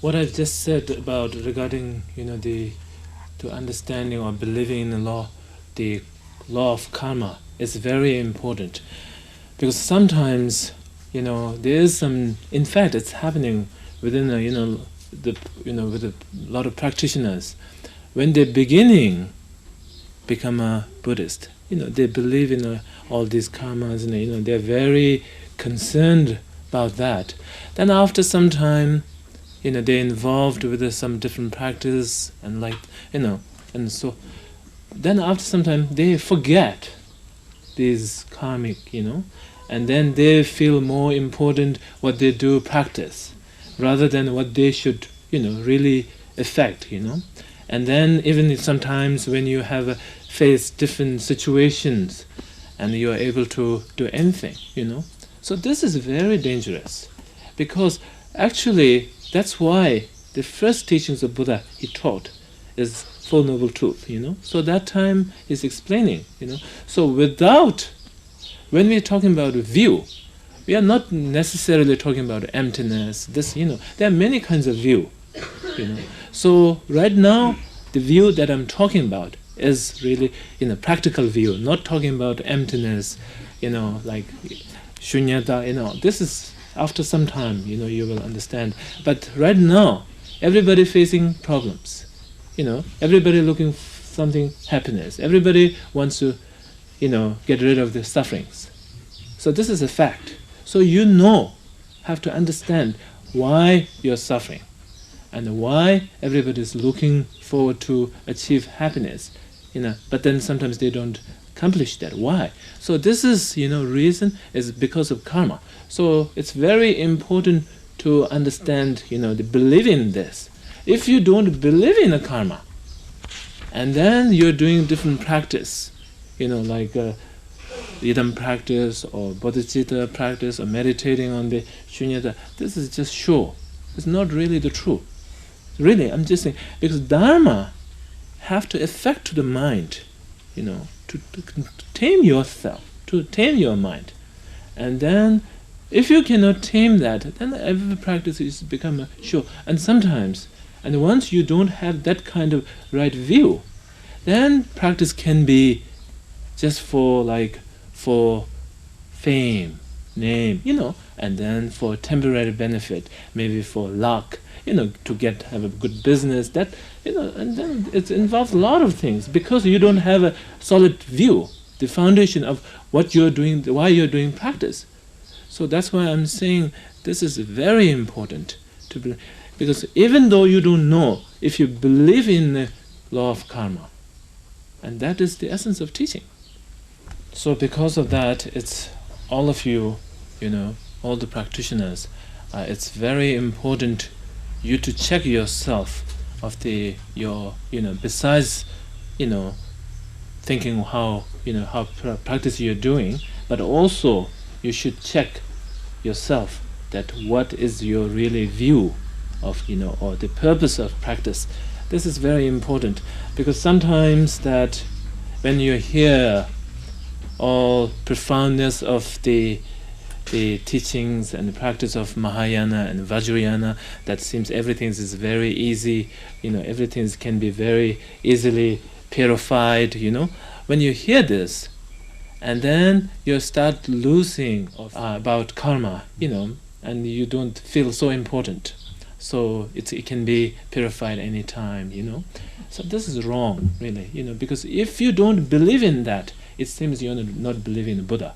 what I've just said about regarding, to understanding or believing in the law of karma is very important, because sometimes, there is some. In fact, it's happening within with a lot of practitioners when they're beginning become a Buddhist. They believe in all these karmas, and they're very concerned about that. Then after some time, they're involved with some different practice, and and so then after some time they forget these karmic, and then they feel more important what they do practice rather than what they should, really affect, And then even if sometimes when you have face different situations and you are able to do anything, So this is very dangerous, because actually that's why the first teachings of Buddha he taught is Four Noble Truth, So that time is explaining, So when we're talking about view, we are not necessarily talking about emptiness. There are many kinds of view, So right now, the view that I'm talking about is really, practical view, not talking about emptiness, like shunyata, This is after some time, you will understand. But right now, everybody facing problems, Everybody looking for something happiness. Everybody wants to, get rid of the sufferings. So this is a fact. So have to understand why you're suffering, and why everybody is looking forward to achieve happiness, But then sometimes they don't accomplish that. Why? So this is, reason is because of karma. So it's very important to understand, the belief in this. If you don't believe in a karma, and then you're doing different practice, like idam practice or bodhicitta practice or meditating on the shunyata, this is just show. It's not really the truth. Really, I'm just saying, because dharma have to affect the mind, to tame yourself, to tame your mind. And then, if you cannot tame that, then every practice is become a show. And sometimes, and once you don't have that kind of right view, then practice can be just for fame, name, and then for temporary benefit, maybe for luck, to have a good business, and then it involves a lot of things, because you don't have a solid view, the foundation of what you're doing, why you're doing practice. So that's why I'm saying this is very important to believe, because even though you don't know, if you believe in the law of karma, and that is the essence of teaching. So because of that, it's all of you, all the practitioners, it's very important you to check yourself of besides, thinking how practice you're doing, but also you should check yourself that what is your really view of, or the purpose of practice. This is very important, because sometimes that when you hear all profoundness of the teachings and the practice of Mahayana and Vajrayana, that seems everything is very easy, everything can be very easily purified, When you hear this, and then you start losing about karma, and you don't feel so important. So it can be purified anytime, So this is wrong, really, because if you don't believe in that, it seems you're not believing in Buddha,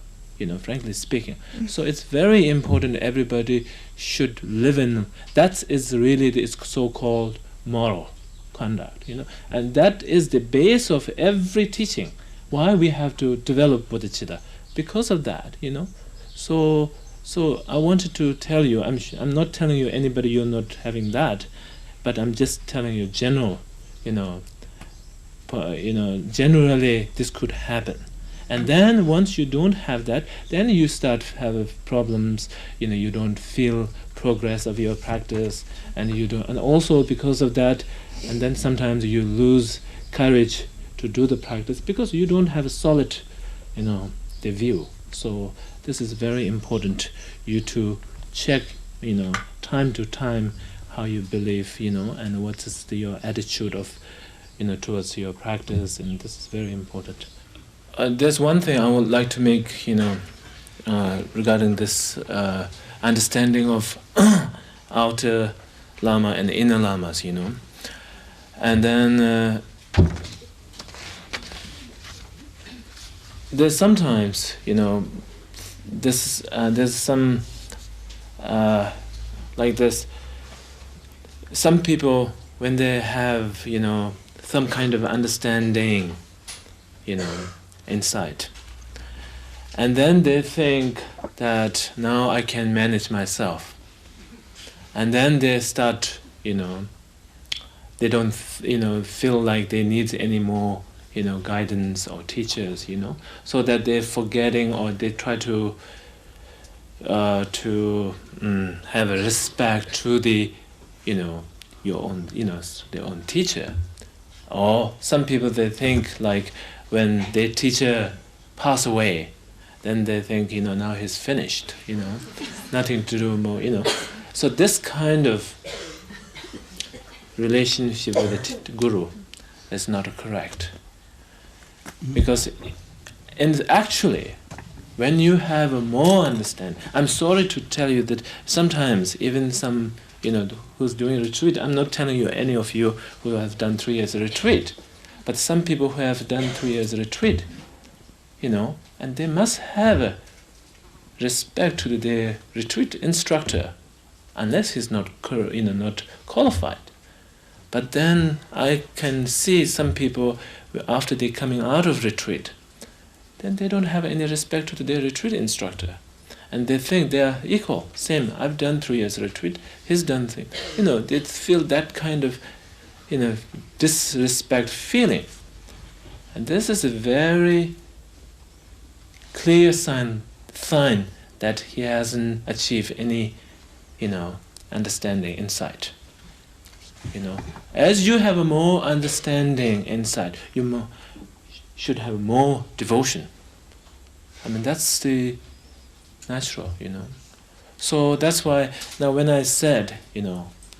frankly speaking. So it's very important everybody should live in. That is really the so-called moral conduct, and that is the base of every teaching. Why we have to develop bodhicitta? Because of that, So I wanted to tell you, I'm not telling you anybody you're not having that, but I'm just telling you general, generally this could happen. And then once you don't have that, then you start have problems, you don't feel progress of your practice, and also because of that, and then sometimes you lose courage to do the practice because you don't have a solid, the view. So this is very important, you to check, time to time, how you believe, and what is your attitude of, towards your practice, and this is very important. There's one thing I would like to make, regarding this understanding of outer Lama and inner Lamas, and then there's sometimes, there's some like this. Some people, when they have, some kind of understanding, inside, and then they think that now I can manage myself, and then they start, they don't, feel like they need any more, guidance or teachers, so that they're forgetting, or they try to have a respect to the, your own, their own teacher. Or some people, they think like when their teacher pass away, then they think, now he's finished, nothing to do more, So this kind of relationship with the guru is not correct. Because actually, when you have a more understanding, I'm sorry to tell you that sometimes even some, who's doing retreat, I'm not telling you any of you who have done 3 years retreat, but some people who have done 3 years retreat, and they must have a respect to their retreat instructor, unless he's not, not qualified. But then I can see some people, after they're coming out of retreat, then they don't have any respect to their retreat instructor. And they think they are equal, same. I've done 3 years retreat, he's done things. They feel that kind of, disrespect feeling. And this is a very clear sign that he hasn't achieved any, understanding inside. As you have a more understanding inside, you should have more devotion. That's the natural, So that's why now when I said,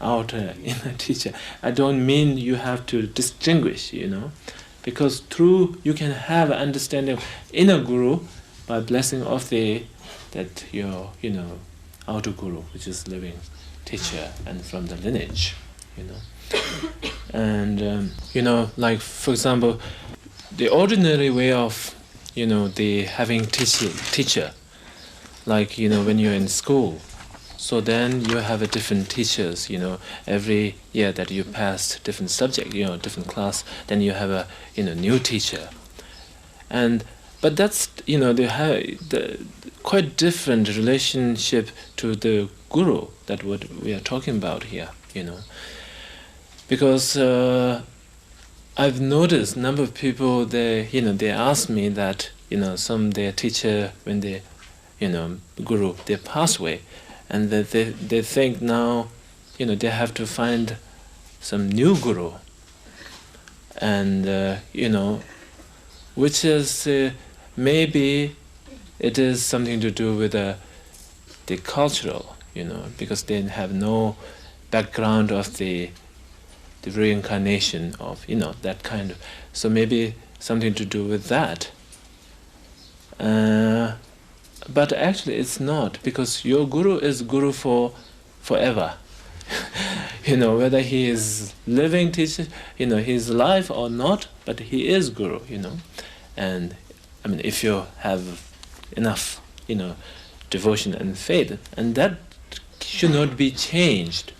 outer inner teacher, I don't mean you have to distinguish, because through you can have an understanding of inner guru by blessing of your, outer guru, which is living teacher and from the lineage, And, like for example, the ordinary way of, the having teacher, like, when you're in school, so then you have a different teachers, every year that you passed different subject, different class, then you have a, new teacher. But that's, they have the quite different relationship to the guru, that what we are talking about here, Because I've noticed a number of people, they ask me that, some their teacher, when they, guru, they pass away, and that they think now, they have to find some new guru. And, which is, maybe it is something to do with the cultural, because they have no background of the reincarnation of, that kind of, so maybe something to do with that. But actually it's not, because your guru is guru for forever. Whether he is living teacher, he's alive or not, but he is guru, And if you have enough, devotion and faith, and that should not be changed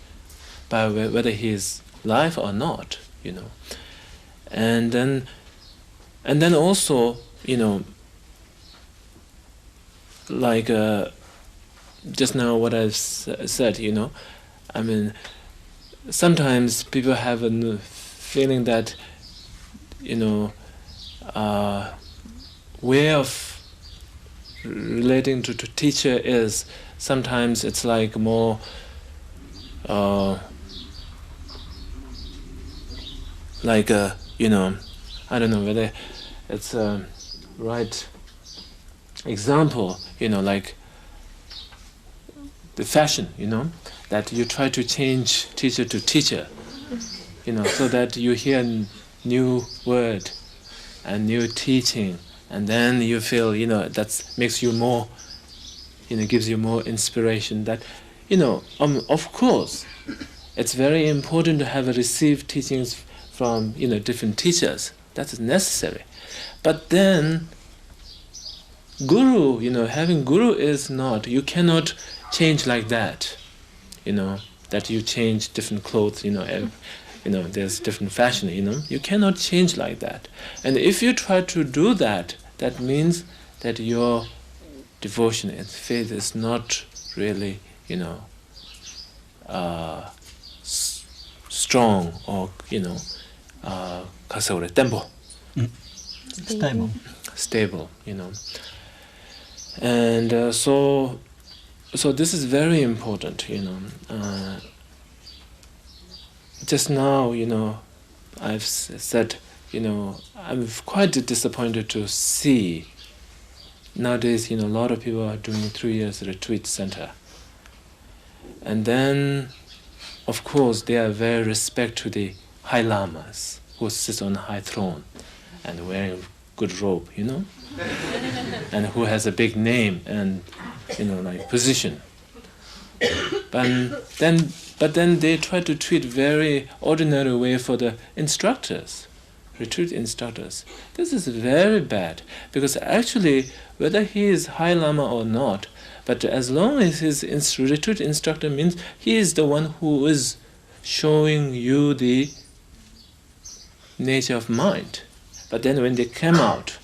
by whether he is life or not, and then also, like just now what I've said, sometimes people have a feeling that, way of relating to teacher is sometimes it's like more like I don't know whether it's a right example, like the fashion, that you try to change teacher to teacher, so that you hear new word and new teaching, and then you feel, that makes you more, gives you more inspiration. That, of course, it's very important to have received teachings from, different teachers. That's necessary. But then, guru, having guru is not, you cannot change like that, that you change different clothes, there's different fashion, you cannot change like that. And if you try to do that, that means that your devotion and faith is not really, strong or, tempo. Stable, And so this is very important, Just now, I've said, I'm quite disappointed to see nowadays, a lot of people are doing 3 years retreat center. And then, of course, they are very respect to the high lamas who sit on a high throne and wearing a good robe, and who has a big name and, position. But then they try to treat very ordinary way for the instructors, retreat instructors. This is very bad, because actually, whether he is high lama or not, but as long as his retreat instructor means he is the one who is showing you the nature of mind. But then when they come out,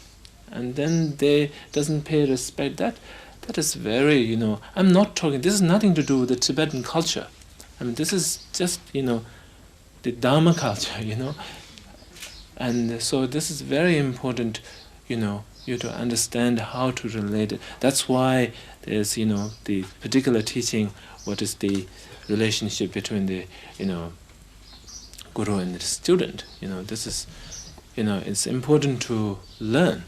and then they doesn't pay respect, that is very, I'm not talking, this is nothing to do with the Tibetan culture. This is just, the Dharma culture, And so this is very important, you to understand how to relate it. That's why there's, the particular teaching, what is the relationship between the, guru and the student. This is, it's important to learn.